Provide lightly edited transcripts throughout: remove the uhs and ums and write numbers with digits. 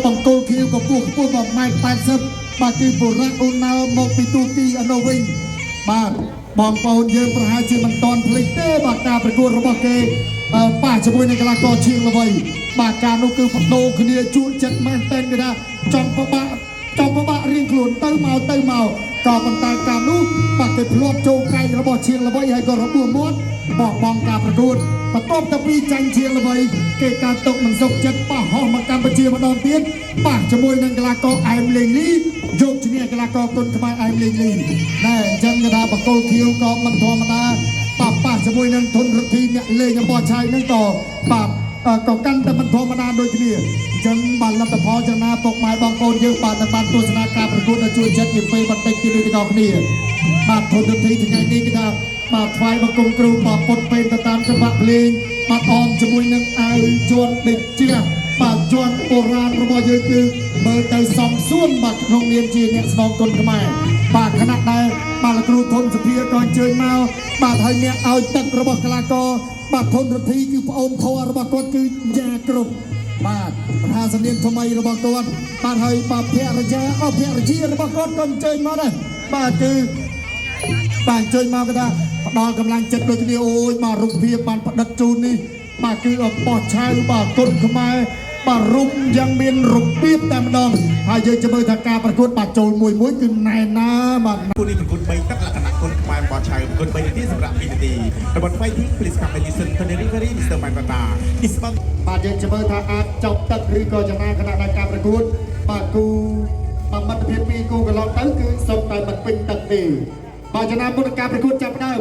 บังโกคิวกับพวกแบบไม้แปดสิบมาคือบุรักอุณาโมปิตูกีอโนวิงมาบองปอนเยอะประหารชีมันตอนพลิกเต้บากการประกวดระบบเกป้าจะบุยในกลางกอเชียงละไว้บากการนุคือฝักโดคเนียจุดจัดแมนเต้นกันนะจอมประบะเรียงขลุ่นเต้าเมาก่อมันตายการนุปากเก็บพลวดโจไกระบบเชียงละไว้ให้ก็ระบบมดบอกบองการประกวดประตบตะปีจังเชียงละไว้เกิดการตกมันสกจัดป้าห้องมาการประเชียงมาดอนเตี้ยป้าจะบุยในกลางกอไอมเลงลี่ยกที่นี่กลางกอคนขมายไอมเลงลี่นั่นจังกระดาบังโกคิวก็มันทอมันนะป้าจะบุยนั่งทนรทีเนี่ยเลยยังบ่อชายนั่งต่อป้าก่อกันแต่มันทอมานานโดยที่นี่จังบัลลังก์พอจะนาตกไม้บางคนเยอะป่านแต่บันตัวสนาการประกวดช่วยเช็ดกินไปบันเต็กที่นี่ที่กองนี่มาทนรทีถึงไงนี่ก็ได้มาไฟมากงกรูมาปนเป็นตามจังหวะเพลงมาออมจะบุยนั่งไอจวนเด็กเจี๊ยบมาจวนโบราณระบายคือเบอร์ใจสองส่วนบักโรงเรียนจีนเนี่ยสนองคนขมายปากขนาดใดมาละครูทนสุพีก่อนเชิญมาบาไทยเนี่ยเอาตักระบบกลากบาทนรทีคือพระองค์ทอระบบกคือยากรุบบาทประธานสำเนียงทำไมระบบกบาไทยบาเพียรยาเอาเพียรชีระบบกก่อนเชิญมาได้บาคือบาเชิญมาก็ได้ดอกำลังจัดโดยที่โอ้ยมารุกเพียบานประดับจูนนี่บาคือปอดชายบาคนขมายบารุมยังมีรุกเปียบแต่มดองหายใจจะเบิดทางการประกวดบาโจลมวยคือนายน้าบาผู้นี้เป็นคนใบตั้งลักษณะคนขมายบอดชายคนใบที่สำหรับปีนีแต่บอลไฟทิ้งผลิตกรรมในดิสเทนเนอรี่มิสเตอร์มันตาอิสบังบาเยจะเบิดทางอาจบตัดหรือก็จะมาขณะการประกวดบากูบามัดเพียปีกูกับเราตั้งคือสมแต่มันเป็นตัดดีบาจะนำบทการประกวดจับได้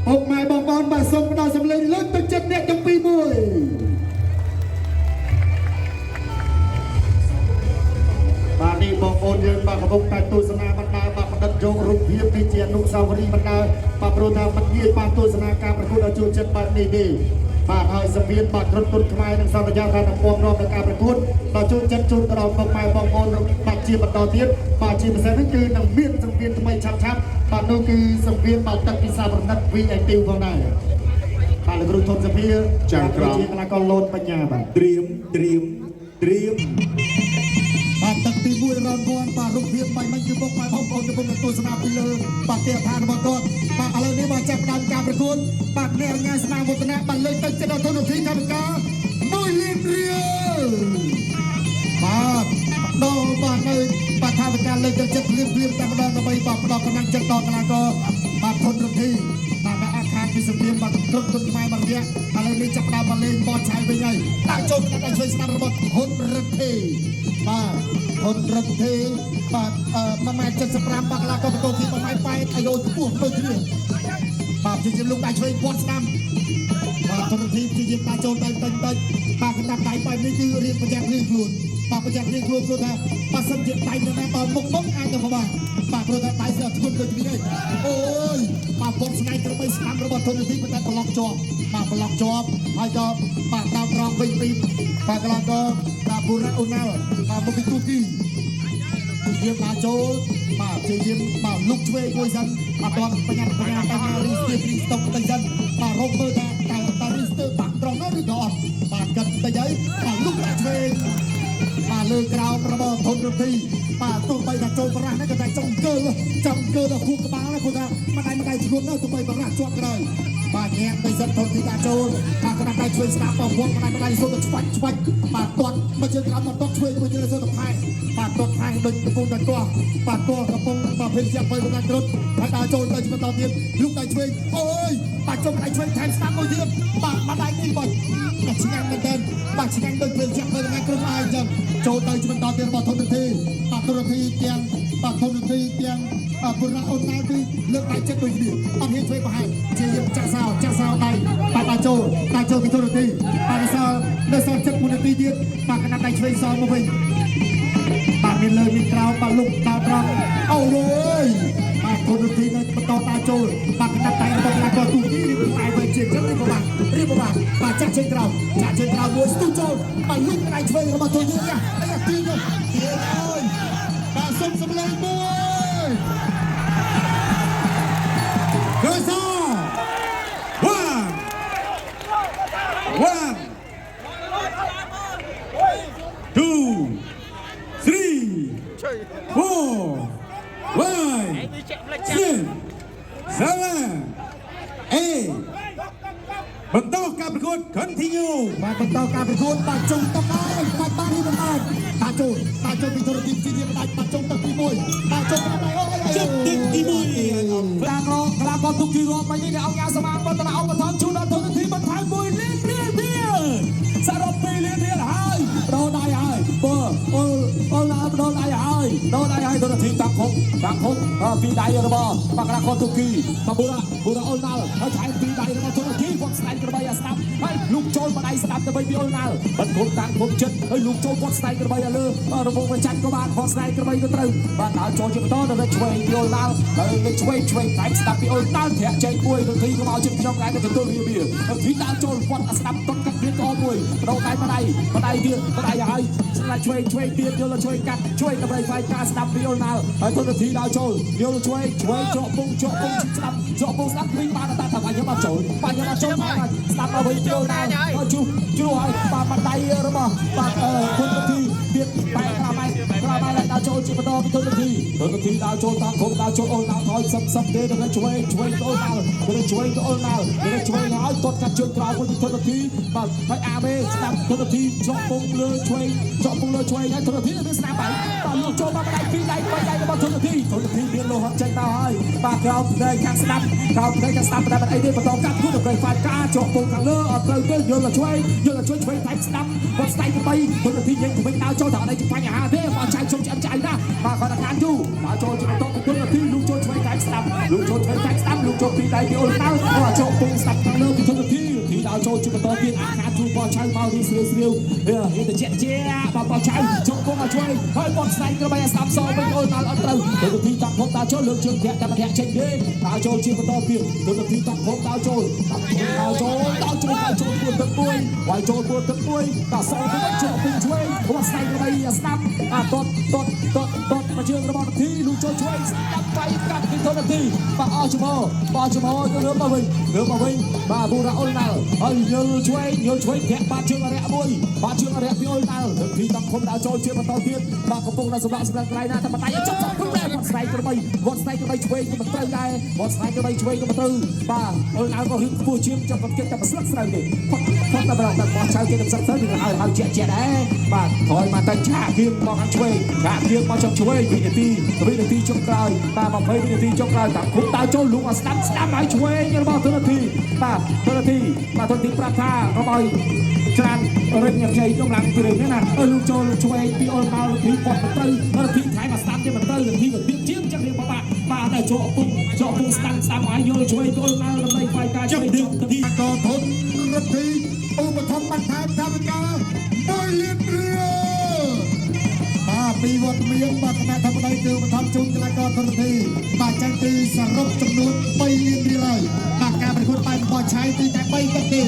ออกมาบอลบาส่งดาวสำเร็จเลิศตั้งจัดเนี่ยจังปีมวยบาดีบองโอนยืนบากระพงแต่ตัวสนาบรรดาบาประดับโยงรูปเพียบในเจียนุสาวรีบรรดาบาโปรธามันเยี่ยปาตัวสนาการประกวดอาจูเจ็ดบาทนี่ดีบาไทยสเปียนบากรถตุนขมายในสัมปยาการทำความรอบในการประกวดอาจูเจ็ดจุดเราบางไม้บองโอนบาจีบต่อเทียบบาจีเปอร์เซ็นต์นั่นคือหนังเบี้ยสังเวียนทำไมชัดบาโนคือสังเวียนบาตักพิซาบรรนัดวีไอติวของนายบาลกรุทนสเปียจากกราบแล้วก็โลนปัญญาบาเตรียมบาตักตีบุยรอนบอลบาลุกเพียบไปมันคือพวกไม้พร้อมคนจะเป็นตัวสนามไปเลยบาเตียทานบาก่อนบาอะไรนี่บาจับดำการประกวดบาแนวงานสนามวัฒนะบาเลยตั้งใจเราทนทีการประกาศบุยลิมเรียวบาโดบาเลยบาทำการเลยจะเจ็บเรียบแต่มาดอนไปบาประดอกกำลังจะต่อกำลังก็บาทนทีบาอาคารพิสเปียนบาครบต้นไม้บาเรียอะไรนี่จับดำบาเลยบอลชายไปไงตาโจมกันช่วยสนามระบบทนทีบาคนรักเทบามาแม่จันสปรามบากลาก็ประตูที่มาไม้ไปไอโดนพวกเลยทีเดียวบาจะลูกได้ช่วยบอลสนามบาคนทีที่ยิงตาโจนเต็มบาขนาดไหนไปนี่คือเรียนประจักษ์เรียนครูบาประจักษ์เรียนครูนะบาสังเกตไปนะตอนมุกไอ้ตัวบาโปรดตายเสียทุนเลยทีเดียวโอ้ยบาบอลสไนเปอร์ไปสนามระเบิดคนทีเป็นการบล็อกจอบบาบล็อกจอบให้จอบบาดาวรองไปปีบากลาก็บาบุระอุณาบาบุกิตุกียิมบาโจบาเจียมบาลุกช่วยกุยซันบาตอนปัญญาตั้งริสเตอร์ริสตอกตั้งซันบาโรเบอร์ตาริสเตอร์ปักตรงนั้นหรือก่อนบากัดตะยัยบาลุกช่วยบาเลือกราวประบอทนทีบาตัวไปดักโจมประหารนั่นก็ได้จงเกอร์คู่กระบาลนะคุณนะมาได้ชวนเลิกตัวไปประหารจวกเลยบาแง่ไปสัตว์ทนที่ดักโจมบากระดาษได้ช่วยสกัดปองพวงมาได้สู้กับช่วยบาตอนมาเจอกันมาต้องช่วยมาเจอสู้กับไพ่บาตอนไพ่โดยตะปูตะตัวบาตัวกระปงบาเพลินเสียงไปบนนั้นรถบาตาโจมได้ช่วยต่อเทียมลูกได้ช่วยโอ้ยบาโจมได้ช่วยแทนสกัดโดยเทียมบามาได้นี่บอลบาชิงันเดินบาชิงันเดินเพลินเสียงไปบนนั้นกระไรจังโจมได้ช่วยต่อเทียมบาทนทีบาทนทีเตียงบาทนทีเตียงบุญรักอนนาคือเลือกได้เจ็ดตัวเดียวเอาเพียงช่วยไปให้เจียมจ่าสาวได้ตาโจที่ทนทีตาสาวเดินสาวเจ็ดมูลนิธิเดียดปากขนาดได้ช่วยสาวมาเป็นปากมีเลยมีกราวปากลุกตาตรังเอาเลยปากทนทีในประตูตาโจปากขนาดไตปากขนาดตัวตุ้งที่รีบไปไปเจียมจังรีบมาปากจัดเชิงกราวบัวสตูโจปากลุกได้ช่วยมาตัวนี้เนี่ยไอ้ตีเนี่ยเลยปากส่งสำเร็จบัวGoes on. One, two, 4 5 6 7 8បន្តការប្រកួត continue បាទបន្តការប្រកួតបាទចុងតហើយបាទបាននេះបានបាទចូលពីទូរទស្សន៍ទីនេះបាទចុងទឹកទី1បាទចុងទៅអូយ ជិតទឹកទី1 តាក្រកលាករទុកគីរាប់មកនេះអ្នកអង្គការសមាគមបន្តអង្គធំជួនដល់ទូរទស្សន៍បន្ថែម1លានរៀលសរុប2លានរៀលហើយដោដៃហើយបើអូឡាដោដៃហើយទូរទស្សន៍តាគុកពីដៃរបស់បកលាករទុកគីបូរ៉ាអូណាល់ហើយឆែកពីដៃរបស់ទូរទស្សន៍គាត់ស្ដែងក្របីអាស្ដាប់ហើយលោកចូលបដៃស្ដាប់ទៅវិញពីអូណាល់បន្គុំតាំងគុំចិត្តហើយលោកចូលគាត់ស្ដែងក្របីឲ្យលើរបងប្រចាំក៏បានគាត់ស្ដែងក្របីទៅត្រូវបាទដល់ចូលជាបន្តដល់ឆ្វេងពីអូណាល់ហើយលេចឆ្វេងតែស្ដាប់ពីអូណាល់ធាក់ចេញមួយទៅទីក៏មកជិតក្នុងដែរក៏ទទួលវាពីដល់ចូលគាត់ស្ដាប់តុនកាត់វាក៏មួយបដោដៃបដៃទៀតបដៃហើយស្ដាប់ឆ្វេងទៀតយកឆ្វេងកាត់ឆ្វេងដើម្បីផ្សាយការស្ដាប់ពីអូណាល់ហើយទូរទស្សន៍ដល់ចូលយកឆ្វេងជាប់ពុងស្ដាប់វិញបានតែថាបាញ់មកចូលបាទស្ដាប់មកវិញចូលដែរហើយជួឲ្យបាទបដៃរបស់បាទគុណទីទៀតបែកក្រោយដល់ចូលជាបន្តពីគុណទីដល់ចូលតាមគុំដល់ចូលអូនដល់ថយសឹកទេដល់ឆ្វេងអូនដល់ឆ្វេងហើយទាត់កាត់ជើងក្រោយមួយពីគុណទីបាទហើយអាមេស្ដាប់គុណទីជាប់ពុងលើឆ្វេងហើយគុណទីវាស្ដាប់ហើយបាទលោកចូលមកបដៃពីដៃរបស់គុណទីមានលោហត់ចេញដល់ហើយបាទក្រោមផ្នែកខាងស្ដាប់តែអីទេបន្តកាត់គូទៅផ្សាយការជាប់ពុងខាងលើអត់ត្រូវទេយល់ឆ្វេងតែស្ដាប់គាត់ស្ដាយទៅគុណទីយើងទៅវិញដល់ចូលដល់អីជាបញ្ហាទេបើចៃសុំឆ្អិនចៃណាបាទគាត់ថាយូរដល់ចូលជាបន្តពីគុណទីលោកចូលឆ្វេងតែស្ដាប់លោកចូលពីដៃពីអូនដល់គាត់ចូលពុងស្ដាប់ខាងលើពីគុណទីដល់ចូលជាបន្តទៀតអាខាជួយបោះឆៅមកនេះស្រាវវាទៅជាបោះឆៅចូលពុងមកជួយហើយគាត់ស្ដាយទៅបីស្ដាប់សវិញអូនដល់អត់ត្រូវគុណទីតាក់ភពដល់ចូលលើកជើងធាក់តែម្នាក់ចេញទេដល់ចូលជាបន្តទៀតគុណទីតាក់ភពដល់ចូលពួនទឹកមួយវាយចូលពួនទឹកមួយដល់សងទៅជាប់ពុងជួយគាត់ស្ដាយទៅបីស្ដាប់តមកជើងរបស់ទីលោកចូលជួយស្ដាប់បាយកាត់ពីគុណទីបាទអស់ចំហរឿងមកវិញបាទបូរ៉ាអូនដល់ហើយយល់ជួយធាក់បាត់ជើងអរិយមួយបាត់ជើងអរិយពីអូនដល់ទីតាក់ភពដល់ចូលជាបន្តទៀតបាទកំពុងដល់សម្រាប់ក្រៃណាតែបដៃចុះខ្លួនដែរគាត់ស្ដាយទៅបីឆ្វេងក៏មិនត្រូវដែរគាត់ស្ដាយទៅបីឆ្វេងក៏មិនត្រូវបាទអូនដល់ក៏រៀបខ្ពស់ជាងចាប់គាត់គេតែស្លឹកស្រូវទេគាត់តែប្រហែលតែបោះឆៅគេតែស្លឹកស្រូវវាឲ្យជាដែរបាទក្រោយមកតែឆាគៀងមកខាងឆ្វេងមកចុងឆ្វេងវិនាទីចុងក្រោយបាទ20វិនាទីចុងក្រោយតាគុំដល់ចូលលោកស្ដាប់ឲ្យឆ្វេងរបស់ទូរទស្សន៍បាទទូរទស្សន៍ប្រាប់ថារបស់ច្រើនរិទ្ធញ៉ាំជ័យក្នុងឡើងពីរឿងនេះណាលោកចូលឆ្វេងពីអូនដល់ទីគាត់មិនត្រូវទីថៃមកស្ដាប់ទេមិនត្រូវទីក៏ទៀតជាងចឹងរៀងបាទតែចូលពុំស្ដាំឲ្យយល់ឆ្វេងអូនដល់ដើម្បីផ្សាយការឆ្វេងទីក៏ធនរដ្ឋីឧបត្ថម្ភបន្ថែមថាវិការ1លានរៀលបាទពីវត្តមានបាទគណៈធម្មដីគឺឧបត្ថម្ភជូនកីឡាករធនធានបាទចាញ់ទីសរុបចំនួន3លានរៀលហើយបាទការប្រកួតបែបបោះឆៅទីតែ3ទឹកទេ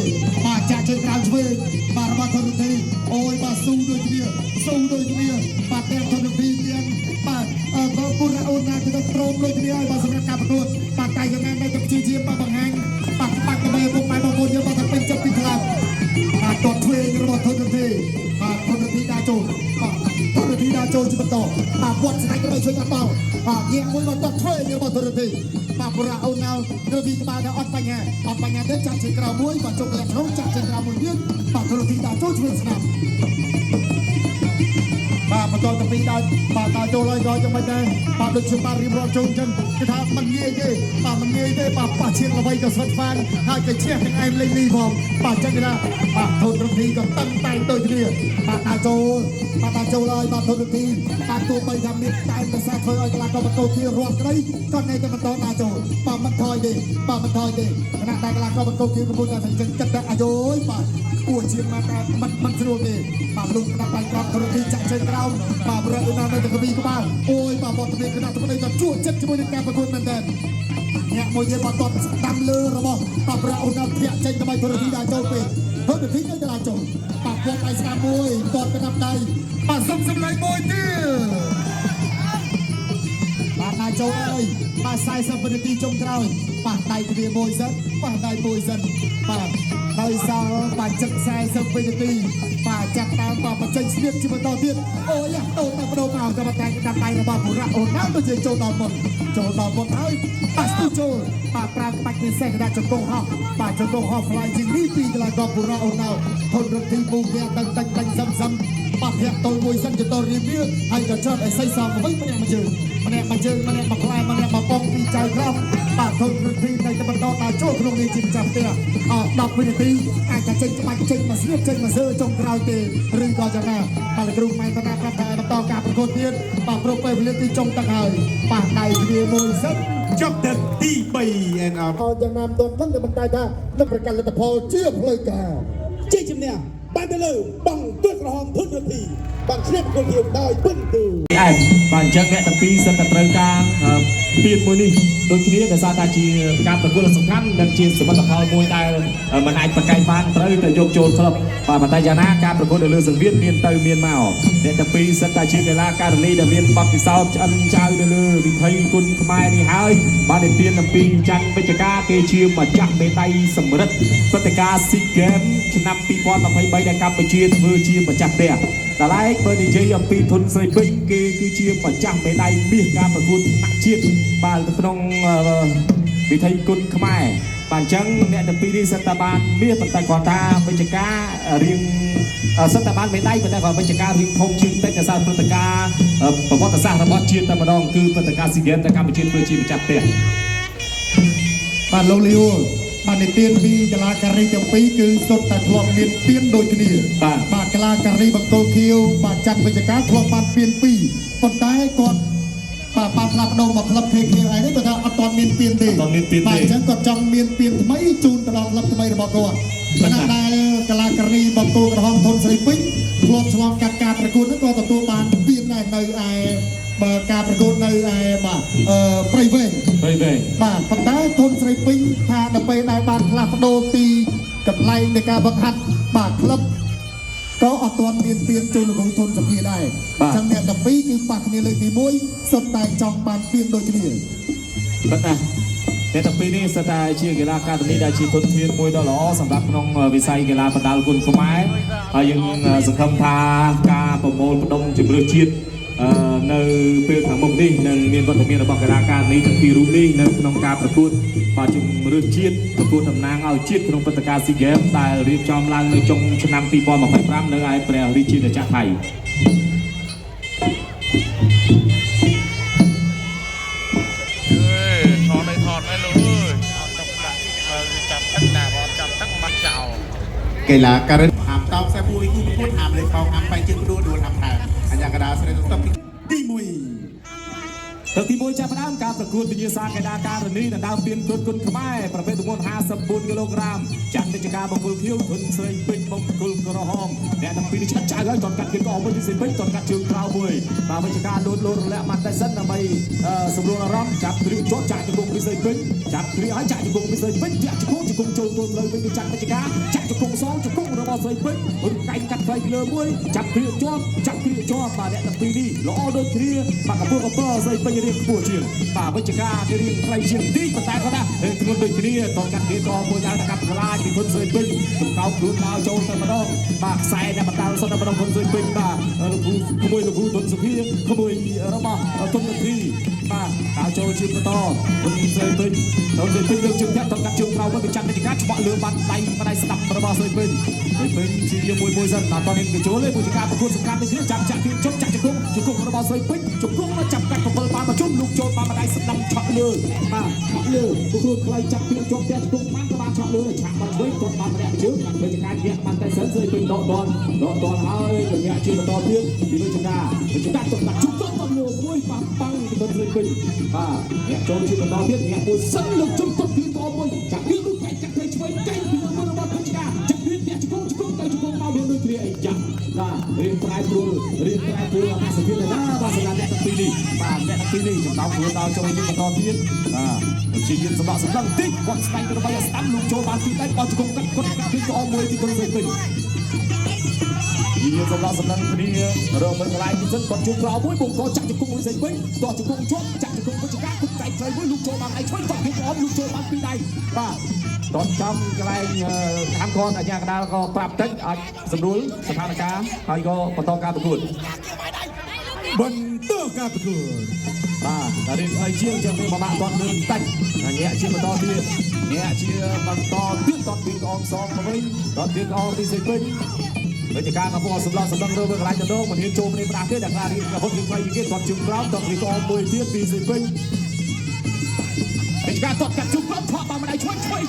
បាទចាក់ជើងក្រោយឆ្វេងបាទរបស់ធនធានអូយបាទស៊ូដូចគ្នាបាទទាំងធនធានទាំងបាទបូរ៉ាអូណាគឺត្រង់ដូចគ្នាហើយបាទសម្រាប់ការប្រកួតបាទតែយ៉ាងណានៅតែព្យាយាមបាទបង្ហាញបាទបាក់ក្បែរពុកម៉ែបងប្អូនយើងបាទថាពេញចិត្តពីខ្លាំងបាទទាត់ឆ្វេងរបស់ធនធានបាទធនធានដាក់ចូលជាបន្តបាទវត្តស្ដេចក៏ជួយកាត់ដល់បាទញាក់មួយមកទាត់ឆ្វេងរបស់ធនធានបាទបូរ៉ាអូណានៅពីក្បាលថាអត់បញ្ហាទេចាក់ជើងក្រៅមួយបាទចូលកន្លែងក្នុងចាក់ជើងក្រៅមួយទៀតបាទធនធានដាក់ចូលឆ្វេងស្ដាប់បាទបន្តទៅពីដល់បាទដល់ចូលហើយក៏យ៉ាងម៉េចដែរបាទដូចខ្ញុំបានរៀបរាប់ជូនអញ្ចឹងគឺថាមិនងាយទេបាទប៉ះឈៀងអ្វីក៏ស្វិតស្វាងហើយក៏ឈ្នះទាំងឯងលេងលីផងបាទអញ្ចឹងគឺថាបាទធនធានក៏តឹងតែងដូចគ្នាបាទដល់ចូលហើយបាទធនធានបាទទោះបីថាមានតែភាសាធ្វើឲ្យកីឡាករបន្តទៀតរាប់ក្តីក៏នៅតែបន្តដល់ចូលបាទមិនថយទេគណៈតែកីឡាករបន្តទៀតកំពុងតែចិញ្ចឹមចិត្តអាយុបាទអួរជាងមកតែមិនស្រួលទេបាទលោកក្តាប់បាយក្រោមធនធានចាក់ជើងក្រោមបាទប្រឹកណាស់នៅតែកវីក្បាលអូយបាទបទនេះគណៈថ្មីក៏ជួចិត្តជាមួយនឹងការប្រកួតមែនតើអ្នកមួយទៀតបាទគាត់ស្ដាំលើរបស់បាទប្រឹកអូនដល់ធាក់ចេញដើម្បីធនធានដល់ចូលពេកធនធាននៅតែចូលបាទគាត់ដៃស្ដាំមួយគាត់ក្តាប់ដៃបាទសុំសម្លេងមួយទៀតបាទដល់ចូលហើយបាទ40វិនាទីចុងក្រោយបាទដៃទ្វាមួយសិនបាទដៃមួយសិនបាទដោយសារបាទចិត្ត40វិនាទីបាទចាប់តាមបាទបញ្ចេញស្លៀកជាបន្តទៀតអូយដូរតែបដូរមក ก็มาแต่งกันไประบอบบุระโอนน้ำตัวเจโจดอนหมดเฮ้ยปัสตูโจปากปรางปักในแสงได้จงกงฮอปากจงกงฮอฟลายจริงนี่ปีกลากอบบุระโอนน้ำทนรถที่บูเกียตังซ้ำปากเพียตัวมวยสั้นจะตัวรีวิวให้กระชากไอ้ไส้ซองมาไว้มันมาเจอมาคลายมาป้องปีใจครับปากทนรถที่ในตะบันดอตาโจ้ขนมในจิมจับเตี้ยดับวินาทีอาจจะเจ๊งมาเสียบเจ๊งมาเสือจงกราวเตะหรือก็จะแม่ปากกรุงไม่ตนาประทายมาต่อการประกวดเทียนปากโปรเปเรียที่จงตะไคร้ปากในเรียมวยสั้น จบเด็ดที่ไปแอนออฟ เอาอย่างนำตนทั้งในบรรดาท่านักประกันและตะพอเชื่อเพลยกา Chị chim nè, ban tới lử bằng tuyết là hòm thôn được thì bằng xếp con hiểm đòi quân từ. ឯបានអញ្ចឹងអ្នកទាំងពីរសិតតែត្រូវការពៀនមួយនេះដូចគ្នាដោយសារតែជាការប្រកួតដ៏សំខាន់និងជាសមិទ្ធផលមួយដែលមិនអាចប្រកែកបានត្រូវតែយកចូលក្លឹបបាទប៉ុន្តែយ៉ាងណាការប្រកួតនៅលើសង្វៀនមានទៅមានមកអ្នកទាំងពីរសិតតែជាកីឡាករនីដែលមានបទពិសោធន៍ឆ្អិនចៅនៅលើវិថីគុណខ្មែរនេះហើយបាននិទានអំពីច័ន្ទវិជ្ជការគេជាម្ចាស់មេដាយសម្រិទ្ធព្រឹត្តិការណ៍ SEA Games ឆ្នាំ2023ដែលកម្ពុជាធ្វើជាម្ចាស់ផ្ទះតែឡែកបើនិយាយអំពីធុនស្រីពេជ្រគេគឺជាម្ចាស់មេដាយមាសការប្រកួតថ្នាក់ជាតិបាទក្នុងវិថីគុណខ្មែរបាទអញ្ចឹងអ្នកទាំងពីរនេះសិតតែបានមាសប៉ុន្តែគាត់ថាវិជ្ជការរៀងសិតតែបានមេដាយប៉ុន្តែគាត់វិជ្ជការរៀងធំជាងតិចដោយសារព្រឹត្តិការណ៍ប្រវត្តិសាស្ត្ររបស់ជាតិតែម្ដងគឺព្រឹត្តិការណ៍ SEA Games ដែលកម្ពុជាធ្វើជាម្ចាស់ផ្ទះ បាទលោកលីវបាទនិទានពីកីឡាការីទាំងពីរគឺសុទ្ធតែធ្លាប់មានពៀនដូចគ្នាបាទកីឡាការីបង្គោលខៀវបាទច័ន្ទវិជ្ជការធ្លាប់បានពៀនពីរប៉ុន្តែគាត់បាទបានផ្លាស់ប្ដូរមកក្លឹប KK ឯនេះបើថាអត់ទាន់មានពៀនទេបាទអញ្ចឹងគាត់ចង់មានពៀនថ្មីជូនទៅដល់ក្លឹបថ្មីរបស់គាត់ខណៈដែលកីឡាការីបង្គោលក្រហមធនស្រីពេជ្រធ្លាប់ឆ្លងកាត់ការប្រកួតនោះក៏ទទួលបានពៀនដែរនៅឯបើការប្រកួតនៅឯបាទព្រៃវែងបាទប៉ុន្តែធនស្រីពេញថាដល់ពេលដែលបានផ្លាស់ប្ដូរពីកន្លែងនៃការបង្ហាត់បាទក្លឹបក៏អត់ទាន់មានពៀនជូនលោកធនសភាដែរអញ្ចឹងអ្នកទាំងពីរគឺប៉ះគ្នាលើកទី1សុទ្ធតែចង់បានពៀនដូចគ្នាបាទអ្នកទាំងពីរនេះសិតតែជាកីឡាការិនីដែលជាទុនធានមួយដ៏ល្អសម្រាប់ក្នុងវិស័យកីឡាបណ្ដាលគុណខ្មែរហើយយើងសង្ឃឹមថាការប្រមូលផ្ដុំជម្រើសជាតិនៅពេលខាងមុខនេះនឹងមានវត្តមានរបស់កីឡាករនេះទាំងពីររូបនេះនៅក្នុងការប្រកួតបាទជម្រើសជាតិប្រកួតតំណាងឲ្យជាតិក្នុងព្រឹត្តិការណ៍ SEA Games ដែលរៀបចំឡើងនៅចុងឆ្នាំ2025នៅឯព្រះរាជាណាចក្រថៃកីឡាករហាមតោខ្សែមួយគូប្រកួតហាមលេខបោកហាមបែកជើងដួលហាមថែអញ្ញាកដាស្រីស្តុបទី1 ទឹកទី1ចាប់ផ្ដើមការប្រកួតវិញ្ញាសាកីឡាករនីដណ្ដើមពានគុណខ្មែរប្រភេទទម្ងន់54គីឡូក្រាមចាត់វិជ្ជការបង្គោលខៀវធុនស្រីពេជ្របង្គោលក្រហមអ្នកទាំងពីរនេះឆាត់ចៅហើយគាត់កាត់គៀនក៏អមមួយស្រីពេជ្រគាត់កាត់ជើងក្រៅមួយបាទវិជ្ជការលោតរលាក់បានតែសិនដើម្បីសម្រួលអារម្មណ៍ចាប់គ្រឿងជាប់ចាក់ជង្គង់ពីស្រីពេជ្រចាប់គ្រឿងហើយចាក់ជង្គង់ពីស្រីពេជ្រចាក់ជង្គង់ចូលទៅលើវិញចាក់វិជ្ជការចាក់ជង្គង់សងជង្គង់របស់ស្រីពេជ្ររកៃកាត់ខ្លីពីលើមួយចាប់គ្រឿងជាប់បាទអ្នកទាំងពីរនេះល្អដូចគ្នាបាទកពស់ស្រីពេជ្ររៀងខ្ពស់ជាងបាទវិជ្ជការគេរៀងខ្លីជាងទីប៉ុន្តែគាត់ថាធ្ងន់ដូចគ្នាតកាត់គេក៏មួយយ៉ាងកាត់ខ្លាចពីធុនស្រីពេជ្រកោបខ្លួនដល់ចូលទៅម្ដងបាទខ្សែដែលបន្តសុទ្ធតែម្ដងធុនស្រីពេជ្របាទលោកគ្រូធុនសុភាក្មួយរបស់ធុននាទីបាទដល់ចូលជាបន្តធុនស្រីពេជ្រលើកជើងធាក់តកាត់ជើងក្រៅមកចាត់វិជ្ជការច្បាក់លើបាត់ដៃស្ដាប់របស់ស្រីពេជ្រជាមួយសិនដល់តនេះគេចូលលេវិជ្ជការប្រកួតសំខាន់នេះចាក់គេជប់ចាក់ជង្គង់របស់ស្រីពេជ្រជង្គង់មកចាប់កាត់7បានមកជុំលោកចូលបានម្ដាយស្ដាំឆក់លើបាទឆក់លើពួកខ្លួនខ្លៃចាប់ពីជាប់ផ្ទះជង្គង់បានក៏បានឆក់លើឆាក់បានវិញគាត់បានម្នាក់ជើងវិជ្ជការញាក់បានតែសិនស្រីពេជ្រដកហើយញាក់ជាបន្តទៀតពីវិជ្ជការចង់ដាក់ជង្គង់មកមួយប៉ះប៉ាំងទៅស្រីពេជ្របាទញាក់ចូលជាបន្តទៀតញាក់មួយសិនលើកជង្គង់ពីក៏មួយចាក់ពីលោកកាច់ឆ្វេងកែងពីរបស់វិជ្ជការចាក់ពីញាក់ជង្គង់ទៅជង្គង់មកវាដូចគ្នាអីចាក់បាទរៀងប្រែប្រួលអាសភាពណាបាទសម្រាប់អ្នកទាំងពីរនេះបាទអ្នកទាំងពីរនេះចំដៅខ្លួនដល់ចូលជាបន្តទៀតបាទជាយានសម្រាប់បន្តិចគាត់ស្ដាយទៅរបស់ស្ដាំលោកចូលបានពីដៃបោះជង្គង់កាត់គាត់កាត់ពីក៏មួយទីខ្លួនស្រីពេជ្រយានសម្រាប់គ្នារកមិនកន្លែងទីសិនគាត់ជួបក្រោយមួយបងក៏ចាក់ជង្គង់មួយស្រីពេជ្រតោះជង្គង់ជាប់ចាក់ជង្គង់វិជ្ជការគុកដៃស្រីមួយលោកចូលបានឯឆ្វេងគាត់ពីក៏លោកចូលបានពីដៃបាទតោះចំកន្លែងខាងគាត់អាជ្ញាកណ្ដាលក៏ប្រាប់តិចអាចសម្រួលស្ថានភាពហើយក៏បន្តការប្រកួត បន្តការប្រកួត បាទតារៀនឲ្យជាងចាំវាមកបាក់តលើតាច់អ្នកជាបន្តទៀតអ្នកជាបន្តទៀតតពីអងសងមកវិញតពីអងទីសេពេញវិជាការកំពុងសម្លសម្លឹងរើមើលកន្លែងដងមិនហ៊ានចូលនេះប្រាស់ទេតែការរៀនរហូតពីផ្លៃពីគេតជើងក្រោមតពីអងមួយទៀតពីសេពេញវិជាការតកាត់ជុំក្រោមថតបានម្ដាយឆ្វេងថែម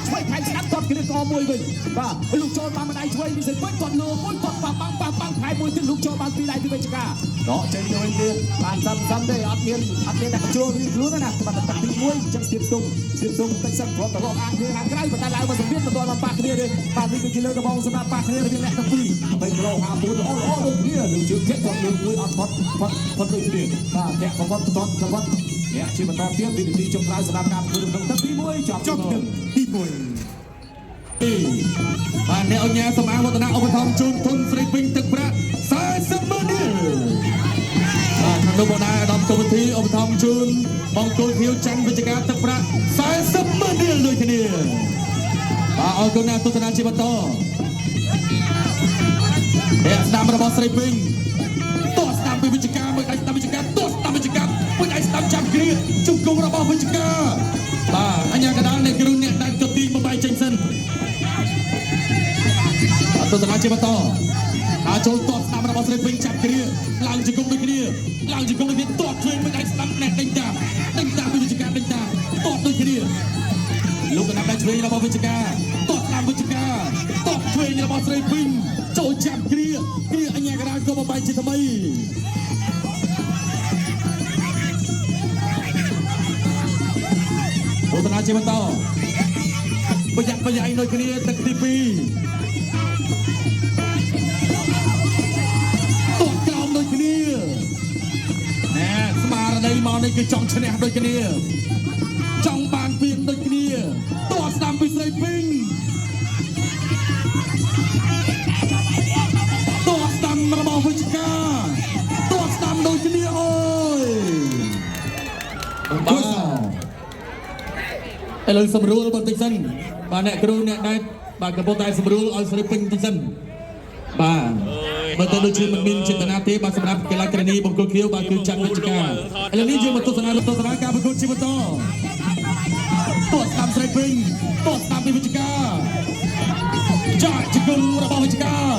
ស្ដាប់តគិរកអមួយវិញបាទលោកចូលបានម្ដាយឆ្វេងពីសេពេញតលើមួយតប៉ាប៉ាំថែមមួយទៀតលោកចូលបានពីដៃពីវិជាការដកចេញមួយទៀតបានសំទេអត់មានតែបញ្ចូលរៀនខ្លួនណាបាត់តែទី1ចឹងស្ទាបទុំតិចសិនព្រមតរកអានខាងក្រៅប៉ុន្តែឡើងមកសម្ពាធទៅដល់ប៉ះគ្នាទេបាទនេះគឺជាលើកដំបងសម្រាប់ប៉ះគ្នារវាងអ្នកទាំងពីរ3គីឡូ50ពូនអូដូចគ្នានឹងជើងជិះគាត់លើមួយអត់ផុតដូចគ្នាបាទអ្នកក៏វត្តអ្នកជាបន្តទៀតវិធីចុងក្រោយសម្រាប់ការធ្វើក្នុងទឹកទី1ចប់ទឹកទី1បាទអ្នកអញ្ញាសម្អាងវឌ្ឍនៈឧបត្ថម្ភជូនទុនស្រីពេញទឹកប្រាក់40ម៉ឺនរៀលបាទខាងនោះបងដែរអាដាមកម្មវិធីឧបត្ថម្ភជូនបងគោលខៀវច័ន្ទវិជ្ជការទឹកប្រាក់40ម៉ឺនរៀលដូចគ្នាបាទអរគុណណាស់ទស្សនាជាបន្តអ្នកស្ដាំរបស់ស្រីពេញតោះស្ដាំពីវិជ្ជការមួយដៃស្ដាំវិជ្ជការតោះស្ដាំវិជ្ជការមួយដៃស្ដាំចាប់គ្រាជុំគង់របស់វិជ្ជការបាទអញ្ញាកដាលអ្នកគ្រូអ្នកដាច់ទៅទីបំបីចេញសិនទស្សនាជាបន្តការចូលតបស្ដាំរបស់ស្រីពេញចាប់គ្រាឡើងជង្គង់ដូចគ្នាឡើងជង្គង់ដូចគ្នាតបឃើញមិនអាចស្ដាំអ្នកដេញតាមពីវិជ្ជការដេញតាមតបដូចគ្នាលោកកណ្ដាប់ដៃឆ្វេងរបស់វិជ្ជការតបស្ដាំវិជ្ជការតបឆ្វេងរបស់ស្រីពេញចូលចាប់គ្រាអញ្ញាកដាលក៏បំបីជាថ្មីទស្សនាជាបន្តប្រយ័ត្នប្រយែងដូចគ្នាទឹកទី2ស្មារតីមកនេះគឺចង់ឈ្នះដូចគ្នាចង់បានពានដូចគ្នាតោះស្ដាំពីស្រីពេញតោះស្ដាំរបស់វិជ្ជការតោះស្ដាំដូចគ្នាអូយបាទឥឡូវសម្រួលបន្តិចសិនបាទអ្នកគ្រូអ្នកដែរបាទកំពុងតែសម្រួលឲ្យស្រីពេញបន្តិចសិនបាទបើទៅដូចជាមិនមានចេតនាទេបាទសម្រាប់កីឡាករនីបង្គោលខៀវបាទគឺច័ន្ទវិជ្ជការឥឡូវនេះយើងមកទស្សនាការប្រកួតជាបន្តតោះស្ដាំស្រីពេញតោះស្ដាំពីវិជ្ជការចាក់ជង្គង់របស់វិជ្ជការ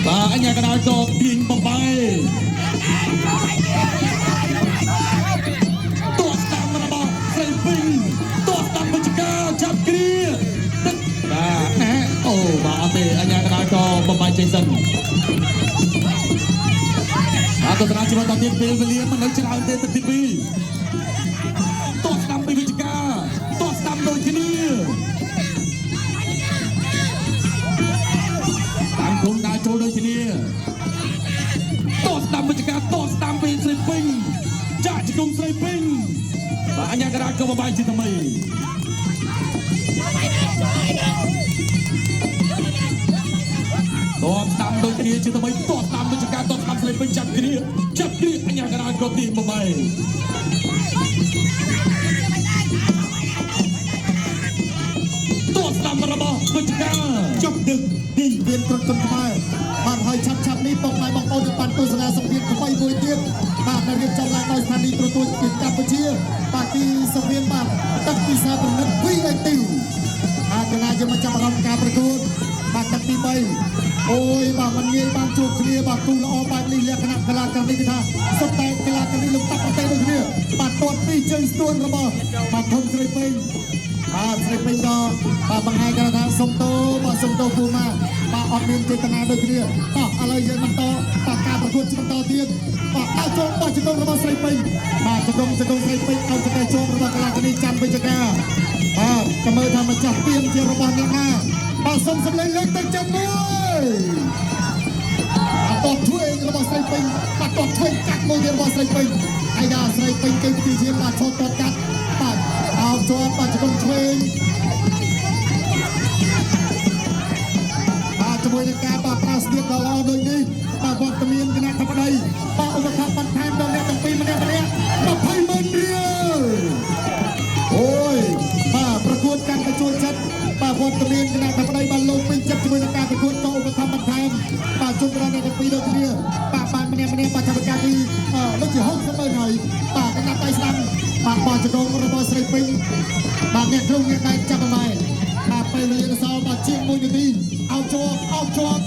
បាទអញ្ញាកណ្ដាលក៏ទាញបំបីតោះស្ដាំរបស់ស្រីពេញតោះស្ដាំវិជ្ជការចាប់គ្រាបាទណាអូបាទអត់ទេអញ្ញាកណ្ដាលក៏បំបីចេញសិនទស្សនាជីវិតទៀតពេលវេលាមិននៅច្រើនទេទឹកទី2តោះស្ដាំពីវិជ្ជការតោះស្ដាំដូចគ្នាតាមគុំដើរចូលដូចគ្នាតោះស្ដាំវិជ្ជការតោះស្ដាំពីស្រីពេញចាក់ជង្គង់ស្រីពេញបាទអញ្ញាកណ្ដាលក៏បំបីជាថ្មីតបស្ដាំដូចគ្នាជាថ្មីតបស្ដាំវិជ្ជការតបស្ដាំស្រីពេញចាប់គ្រាអញ្ញាកណ្ដាលក៏ទីបំបីតបស្ដាំរបស់វិជ្ជការចប់ទឹកទីមានក្រុមខ្មែរបានហើយឆាប់នេះបងប្អូនបានទស្សនាសង្វៀនថ្មីមួយទៀតបាទដែលរៀបចំឡើងដោយស្ថានីយ៍ទូរទស្សន៍កម្ពុជាបាទទីសង្វៀនបាទទឹកពិសាប្រណិតវីអេទីវកន្លែងយើងមកចាប់អារម្មណ៍ការប្រកួតបាទទឹកទី3អូយបាទមិនងាយបានជួបគ្នាបាទគូល្អបែបនេះលក្ខណៈកីឡាករនេះគឺថាសុទ្ធតែកីឡាករនេះលំដាប់ប្រទេសដូចគ្នាបាទទាត់ពីជើងស្ទួនរបស់បាទធំស្រីពេញបាទស្រីពេញក៏បាទបង្ហាញថាសុំទោពូម៉ាបាទអត់មានចេតនាដូចគ្នាតោះឥឡូវយើងបន្តបាទការប្រកួតបន្តទៀតបាទដល់ចូលបាទជង្គង់របស់ស្រីពេញបាទជង្គង់ស្រីពេញឲ្យទៅចូលរបស់កីឡាករនេះច័ន្ទវិជ្ជការបាទក៏មើលថាម្ចាស់ពានជារបស់អ្នកណាបាទសុំសម្លេងលើកទឹកចិត្តមួយបាទតោះធ្វើរបស់ស្រីពេញបាទតោះធ្វើកាត់មួយទៀតរបស់ស្រីពេញហើយដល់ស្រីពេញគេទីជាបាទឈប់តកាត់បាទអោបជាប់បាទជង្គង់ឆ្វេងជាមួយនឹងការបាទប្រើស្ទាបដ៏ល្អដូចនេះបាទវត្តមានគណៈធិបតីបាទឧបត្ថម្ភបន្ថែមដល់អ្នកទាំងពីរម្នាក់20ម៉ឺនរៀលអូយបាទប្រកួតកាន់តែជួយចិត្តបាទវត្តមានគណៈធិបតីបានលោកពេញចិត្តជាមួយនឹងការប្រកួតក៏ឧបត្ថម្ភបន្ថែមបាទជូនដល់អ្នកទាំងពីរដូចគ្នាបាទបានម្នាក់បាទ ហើយបាទកណ្ដាប់ដៃស្ដាំបាទបោះជង្គង់របស់ស្រីពេញបាទអ្នកក្រុងអ្នកដៃចាប់ប្រម៉ែបាទពេលវេលាសល់បាទជាង1នាទីអោបជាប់បាទ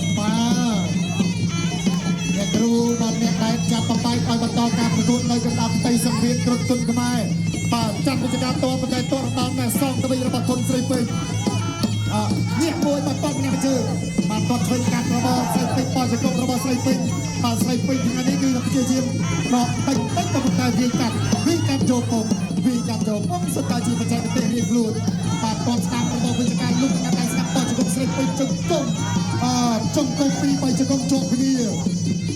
អ្នកគ្រូបាទអ្នកដៃចាប់ប្របែកឲ្យបន្តការប្រកួតនៅកណ្ដាប់ដីសង្វៀនក្រុមទុនខ្មែរបាទចាត់វិជ្ជាការតបតែតបដល់អ្នកសងទៅវិញរបស់គុនស្រីពេញញាក់មួយបាទតបម្នាក់ជើងបាទតបធ្វើការរបស់ស្រីពេញបោះជង្គង់របស់ស្រីពេញបាទស្រីពេញថ្ងៃនេះគឺជាជាដកពេញក៏ប៉ុន្តែវាកាត់យកពុំសុទ្ធតែជាបច្ចេកទេសរៀងខ្លួនបាទតបស្ដាំរបស់វិជ្ជាការលុបអ្នកដៃស្ដាំបោះជង្គង់ស្រីពេញជង្គង់ជង្គង់ពីរបីជង្គង់ជាប់គ្នា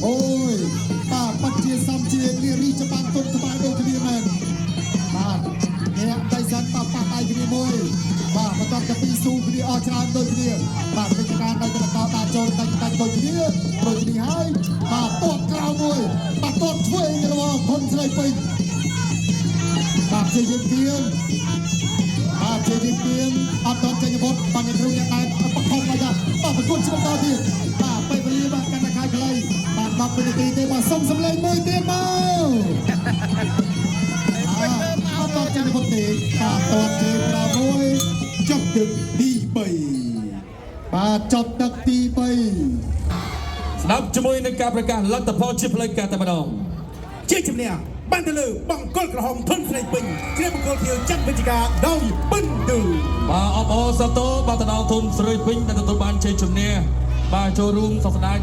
អូយបាទបាត់ជាសំជានារីច្បាស់ទុនក្បាលដូចគ្នាមែនបាទអ្នកដៃសាន់ប៉ះដៃគ្នាមួយបាទបន្តកាពីស៊ូគ្នាអស់ច្រើនដូចគ្នាបាទវិជ្ជាការដៃទៅបន្តដាក់ចូលដាច់ដូចគ្នាហើយបាទតបក្រៅមួយបាទតបធ្វើរបស់គុនស្រីពេញបាទជាយើងទៀងអត់តន់ចេញបុតបាទអ្នកគ្រូអ្នកតែបខំមកចាបាទប្រគួតជិះបន្តទៀតបាទពេលវេលាបាទកាន់តែខាយខ្លីបាទ10វិនាទីទេបាទសុំសម្លេងមួយទៀតមកអត់តន់ចេញបុតទេបាទតន់ជើងក្រោយមួយចប់ទឹកទី3បាទចប់ទឹកទី3ស្ដាប់ជាមួយនឹងការប្រកាសលទ្ធផលជាផ្លូវការតែម្ដង ជាជំនះបានទៅលើបង្គោលក្រហមធនស្រីពេញគ្រាបង្គោលខៀវចាត់វិជ្ជាការដោយបិណ្ឌឺបាទអបអរសាទរបាទទៅដល់ធនស្រីពេញដែលទទួលបានជ័យជំនះបាទចូលរួមសោកស្ដាយ